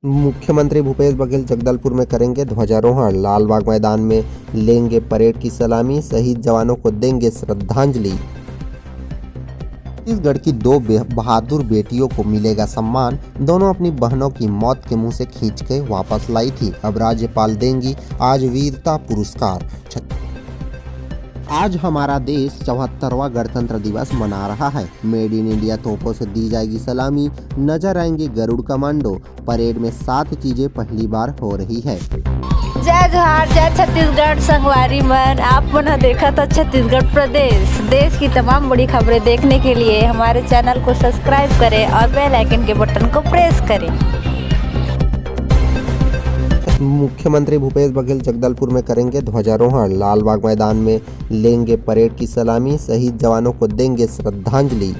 मुख्यमंत्री भूपेश बघेल जगदलपुर में करेंगे ध्वजारोहण, लालबाग मैदान में लेंगे परेड की सलामी, शहीद जवानों को देंगे श्रद्धांजलि। छत्तीसगढ़ की दो बहादुर बेटियों को मिलेगा सम्मान, दोनों अपनी बहनों की मौत के मुंह से खींच के वापस लाई थी, अब राज्यपाल देंगी आज वीरता पुरस्कार। आज हमारा देश 74वां गणतंत्र दिवस मना रहा है। मेड इन इंडिया तोपों से दी जाएगी सलामी, नजर आएंगे गरुड़ कमांडो, परेड में 7 चीजें पहली बार हो रही है। जय जोहार, जय छत्तीसगढ़ संगवारी मन। आप मन देखा तो छत्तीसगढ़ प्रदेश देश की तमाम बड़ी खबरें देखने के लिए हमारे चैनल को सब्सक्राइब करें और बेल आइकन के बटन को प्रेस करें। मुख्यमंत्री भूपेश बघेल जगदलपुर में करेंगे ध्वजारोहण, लालबाग मैदान में लेंगे परेड की सलामी, शहीद जवानों को देंगे श्रद्धांजलि।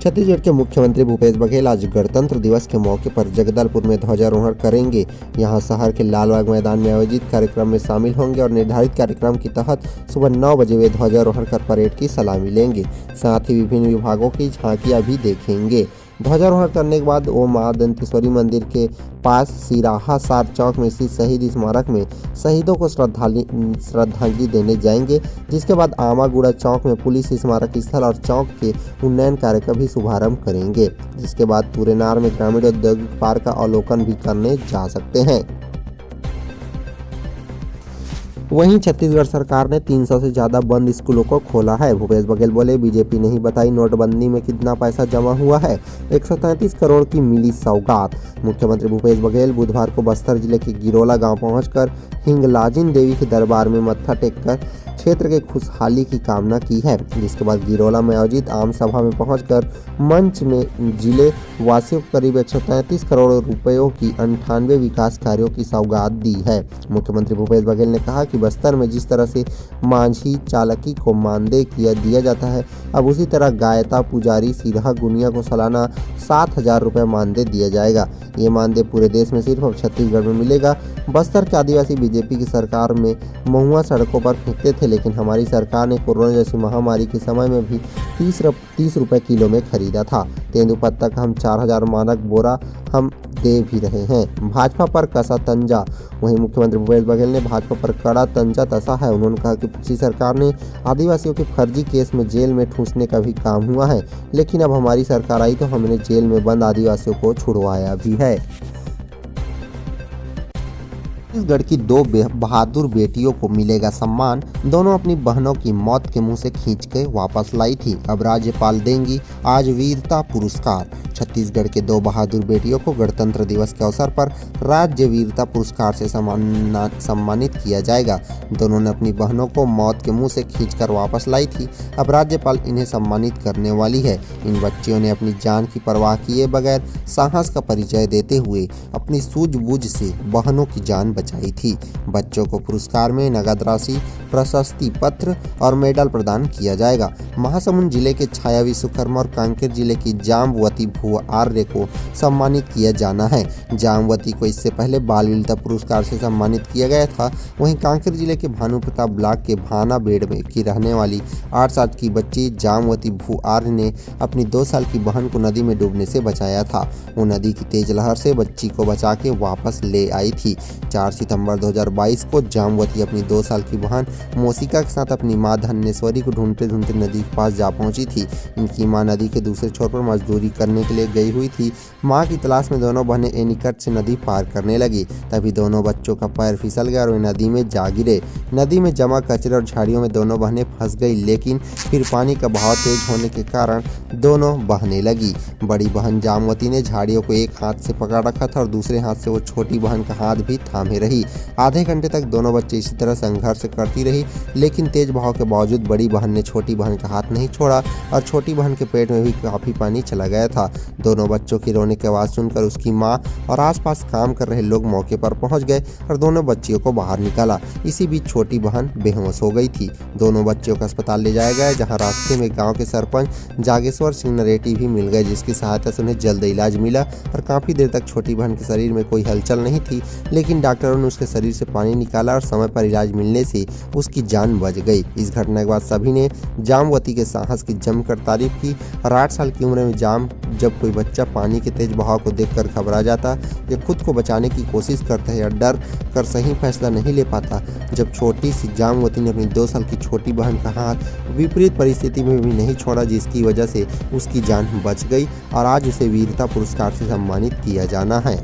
छत्तीसगढ़ के मुख्यमंत्री भूपेश बघेल आज गणतंत्र दिवस के मौके पर जगदलपुर में ध्वजारोहण करेंगे। यहां शहर के लालबाग मैदान में आयोजित कार्यक्रम में शामिल होंगे और निर्धारित कार्यक्रम के तहत सुबह 9 बजे वे ध्वजारोहण कर परेड की सलामी लेंगे। साथ ही विभिन्न विभागों की झांकियां भी देखेंगे। ध्वजारोहण करने के बाद वो मां दंतेश्वरी मंदिर के पास सिराहा सार चौक में स्थित शहीद स्मारक में शहीदों को श्रद्धांजलि देने जाएंगे, जिसके बाद आमागुड़ा चौक में पुलिस स्मारक स्थल और चौक के उन्नयन कार्य का भी शुभारंभ करेंगे, जिसके बाद पूरेनार में ग्रामीण औद्योगिक पार्क का अवलोकन भी करने जा सकते हैं। वहीं छत्तीसगढ़ सरकार ने 300 से ज्यादा बंद स्कूलों को खोला है। भूपेश बघेल बोले, बीजेपी नहीं बताई नोटबंदी में कितना पैसा जमा हुआ है, 133 करोड़ की मिली सौगात। मुख्यमंत्री भूपेश बघेल बुधवार को बस्तर जिले के गिरोला गांव पहुंचकर हिंगलाजिन देवी के दरबार में मत्था टेककर क्षेत्र के खुशहाली की कामना की है, जिसके बाद गिरोला में आयोजित आम सभा में पहुंचकर मंच में जिले वासियों को करीब 133 करोड़ रुपयों की 98 विकास कार्यों की सौगात दी है। मुख्यमंत्री भूपेश बघेल ने कहा कि बस्तर में जिस तरह से मांझी चालकी को मानदेय दिया जाता है, अब उसी तरह गायता, पुजारी, सिरहा, गुनिया को सालाना 7,000 रुपये मानदेय दिया जाएगा। ये मानदेय पूरे देश में सिर्फ अब छत्तीसगढ़ में मिलेगा। बस्तर के आदिवासी बीजेपी की सरकार में महुआ सड़कों पर फेंकते थे, लेकिन हमारी सरकार ने कोरोना जैसी महामारी के समय में भी 30 रुपये किलो में खरीदा था। तेंदुपत्ता का हम 4,000 मानक बोरा हम दे भी रहे हैं। भाजपा पर कसा तंजा। वहीं मुख्यमंत्री भूपेश बघेल ने भाजपा पर कड़ा तंजा कसा है। उन्होंने कहा कि पिछली सरकार ने आदिवासियों के फर्जी केस में जेल में ठूंसने का भी काम हुआ है, लेकिन अब हमारी सरकार आई तो हमने जेल में बंद आदिवासियों को छुड़वाया भी है। छत्तीसगढ़ की दो बहादुर बेटियों को मिलेगा सम्मान, दोनों अपनी बहनों की मौत के मुंह से खींच के वापस लाई थी, अब राज्यपाल देंगी आज वीरता पुरस्कार। छत्तीसगढ़ के दो बहादुर बेटियों को गणतंत्र दिवस के अवसर पर राज्य वीरता पुरस्कार से सम्मानित किया जाएगा। दोनों ने अपनी बहनों को मौत के मुंह से खींचकर वापस लाई थी, अब राज्यपाल इन्हें सम्मानित करने वाली है। इन बच्चियों ने अपनी जान की परवाह किए बगैर साहस का परिचय देते हुए अपनी सूझबूझ से बहनों की जान बचाई थी। बच्चों को पुरस्कार में नगद राशि, प्रशस्ति पत्र और मेडल प्रदान किया जाएगा। महासमुंद जिले के छाया विश्वकर्मा और कांकेर जिले की जामवती भुआ आर्य को सम्मानित किया जाना है। जामवती को इससे पहले बाल वीरता पुरस्कार से सम्मानित किया गया था। वहीं कांकेर जिले के भानु प्रताप ब्लॉक के भाना बेड़ में की रहने वाली 8 साल की बच्ची जामवती भू आर्य ने अपनी 2 साल की बहन को नदी में डूबने से बचाया था। वो नदी की तेज लहर से बच्ची को बचा के वापस ले आई थी। 4 सितंबर 2022 को जामवती अपनी 2 साल की बहन मोसिका के साथ अपनी मां धन्येश्वरी को ढूंढते ढूंढते नदी के पास जा पहुंची थी। इनकी मां नदी के दूसरे छोर पर मजदूरी करने के लिए गई हुई थी। मां की तलाश में दोनों बहनें एनीकट से नदी पार करने लगी। तभी दोनों बच्चों का पैर फिसल गया और वे नदी में जा गिरे। नदी में जमा कचरे और झाड़ियों में दोनों बहनें फंस गई, लेकिन फिर पानी का बहाव तेज होने के कारण दोनों बहने लगी। बड़ी बहन जामवती ने झाड़ियों को एक हाथ से पकड़ रखा था और दूसरे हाथ से वो छोटी बहन का हाथ भी थामे रही। आधे घंटे तक दोनों बच्चे इसी तरह संघर्ष करती रही, लेकिन तेज बहाव के बावजूद बड़ी बहन ने छोटी बहन का हाथ नहीं छोड़ा और छोटी बहन के पेट में भी काफी पानी चला गया था। दोनों बच्चों की रोने की आवाज सुनकर उसकी मां और आसपास काम कर रहे लोग मौके पर पहुंच गए और दोनों बच्चियों को बाहर निकाला। इसी बीच छोटी बहन बेहोश हो गई थी। दोनों बच्चियों को अस्पताल ले जाया गया, जहां रास्ते में गांव के सरपंच जागेश्वर सिंह नरेटी भी मिल गए, जिसकी सहायता से उन्हें जल्द इलाज मिला और काफी देर तक छोटी बहन के शरीर में कोई हलचल नहीं थी। लेकिन डॉक्टर डॉक्टरों ने उसके शरीर से पानी निकाला और समय पर इलाज मिलने से उसकी जान बच गई। इस घटना के बाद सभी ने जामवती के साहस की जमकर तारीफ की और 8 साल की उम्र में जब कोई बच्चा पानी के तेज बहाव को देखकर घबरा जाता या खुद को बचाने की कोशिश करता है या डर कर सही फैसला नहीं ले पाता, जब छोटी सी जामवती ने अपनी 2 साल की छोटी बहन का हाथ विपरीत परिस्थिति में भी नहीं छोड़ा, जिसकी वजह से उसकी जान बच गई और आज उसे वीरता पुरस्कार से सम्मानित किया जाना है।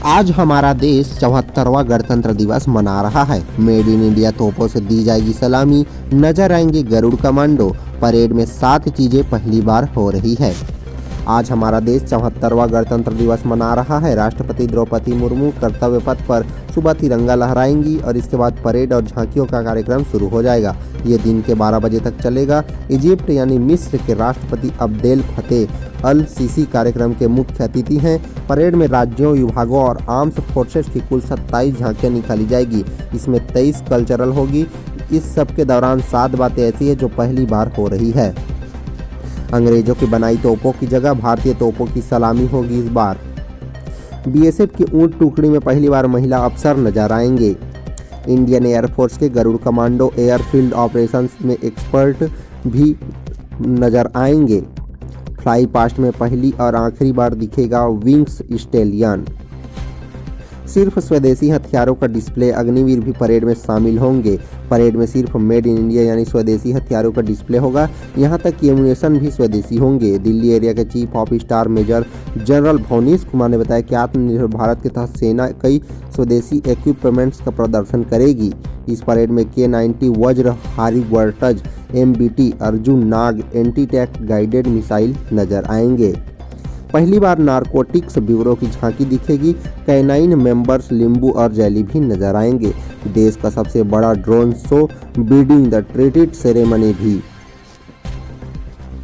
आज हमारा देश 74वां गणतंत्र दिवस मना रहा है। मेड इन इंडिया तोपों से दी जाएगी सलामी, नजर आएंगे गरुड़ कमांडो। परेड में 7 चीजें पहली बार हो रही है। आज हमारा देश 74वां गणतंत्र दिवस मना रहा है। राष्ट्रपति द्रौपदी मुर्मू कर्तव्य पथ पर सुबह तिरंगा लहराएंगी और इसके बाद परेड और झांकियों का कार्यक्रम शुरू हो जाएगा। ये दिन के 12 बजे तक चलेगा। इजिप्ट यानी मिस्र के राष्ट्रपति अब्देल फतेह अल सीसी कार्यक्रम के मुख्य अतिथि हैं। परेड में राज्यों, विभागों और आर्म्ड फोर्सेस की कुल 27 झांकियां निकाली जाएगी। इसमें 23 कल्चरल होगी। इस सब के दौरान 7 बातें ऐसी है जो पहली बार हो रही है। अंग्रेजों की बनाई तोपों की जगह भारतीय तोपों की सलामी होगी इस बार। बीएसएफ की ऊंट टुकड़ी में पहली बार महिला अफसर नजर आएंगे। इंडियन एयरफोर्स के गरुड़ कमांडो एयरफील्ड ऑपरेशंस में एक्सपर्ट भी नजर आएंगे। फ्लाई पास्ट में पहली और आखिरी बार दिखेगा विंग्स स्टेलियन। सिर्फ स्वदेशी हथियारों का डिस्प्ले अग्निवीर भी परेड में शामिल होंगे। परेड में सिर्फ मेड इन इंडिया यानी स्वदेशी हथियारों का डिस्प्ले होगा। यहां तक कि एम्यूनेशन भी स्वदेशी होंगे। दिल्ली एरिया के chief of staff major general Bhuvnesh Kumar ने बताया कि आत्मनिर्भर भारत के तहत सेना कई स्वदेशी इक्विपमेंट्स का प्रदर्शन करेगी। इस परेड में K-90 वज्र, हारीवर्टज, MBT, अर्जुन नाग एंटी टैंक गाइडेड मिसाइल नजर आएंगे। पहली बार नारकोटिक्स ब्यूरो की झांकी दिखेगी। कैनाइन मेंबर्स लिंबू और जैली भी नजर आएंगे। देश का सबसे बड़ा drone show beating the retreat ceremony भी